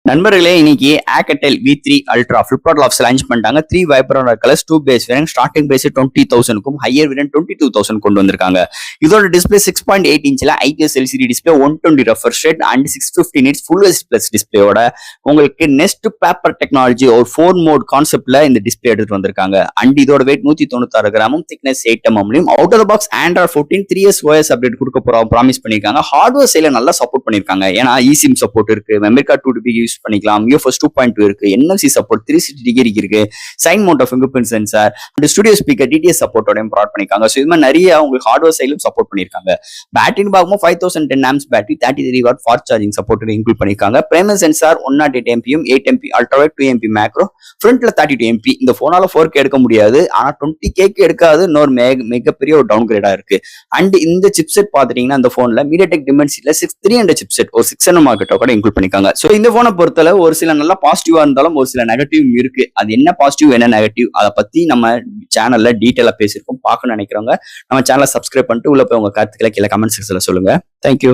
நண்பர்களே இன்னைக்கு Alcatel V3 Ultra Flipkart Labs launch பண்ணிட்டாங்க. 3 vibrant colours 2 base variant starting base 20,000க்கும் ஹையர் வேரியன்ட் 22,000 கொண்டு வந்திருக்காங்க. இதோட டிஸ்பிளே 6.8 இன்ச்ல IPS LCD display 120 refresh rate and 650 nits full HD plus டிஸ்பிளேயோட உங்களுக்கு நெஸ்ட் பேப்பர் டெக்னாலஜி ஒரு 4 மோட் கான்செப்ட்ல இந்த டிஸ்பிளே எடுத்து வந்திருக்காங்க. அண்ட் இதோட வெயிட் 196 கிராமும் thickness 8 mm out of the box Android 14 3 OS update கொடுக்க ப்ராமிஸ் பண்ணிருக்காங்க. ஹார்ட்வேர் சைடுல நல்லா சப்போர்ட் பண்ணிருக்காங்க. ஏன்னா eSIM சப்போர்ட் இருக்கு, மெமரி கார்டு 2 யூஸ் பண்ணிக்கலாம், UFS 2.2 இருக்கு, NFC சப்போர்ட் 360 டிகிரி இருக்கு, side mount of fingerprint sensor and studio speaker DTS சப்போர்ட்டோடையும் ப்ராட் பண்ணிருக்காங்க. ஸோ இது மாதிரி நிறைய உங்களுக்கு ஹார்ட்வேர் சைடும் சப்போர்ட் பண்ணிருக்காங்க. பேட்டரின்னு பார்க்கும்போது 5010 amps battery 33 watt fast charging support include பண்ணிருக்காங்க. Primary sensor 108 MP 8 MP ultrawide 2 MP macro ஃப்ரண்ட்ல 32 MP. இந்த போனால 4K எடுக்க முடியாது, ஆனா 20K எடுக்காது. இன்னொரு மிகப்பெரிய ஒரு டவுன் கிரேடா இருக்கு. அண்ட் இந்த சிப்செட் பாத்துட்டீங்கன்னா அந்த போன்ல MediaTek Dimensity 6300 சிப்செட் ஒரு 600 மார்க்கெட்டோ கூட இன்க்ளூட் பண்ணிருக்காங்க. ஸோ இந்த போனை பொறுத்தல ஒரு சில நல்ல பாசிட்டிவா இருந்தாலும் ஒரு சில நெகட்டிவ் இருக்கு. அது என்ன பாசிட்டிவ் என்ன நெகட்டிவ் அதை பத்தி நம்ம சேனல்ல டீட்டெயிலா பேசியிருக்கோம். பார்க்கணும்னு நினைக்கிறவங்க நம்ம சேனலை சப்ஸ்கிரைப் பண்ணிட்டு உள்ள போய் உங்க கருத்துக்களை கீழே கமெண்ட் செக்ஷன்ல சொல்லுங்க. தேங்க்யூ.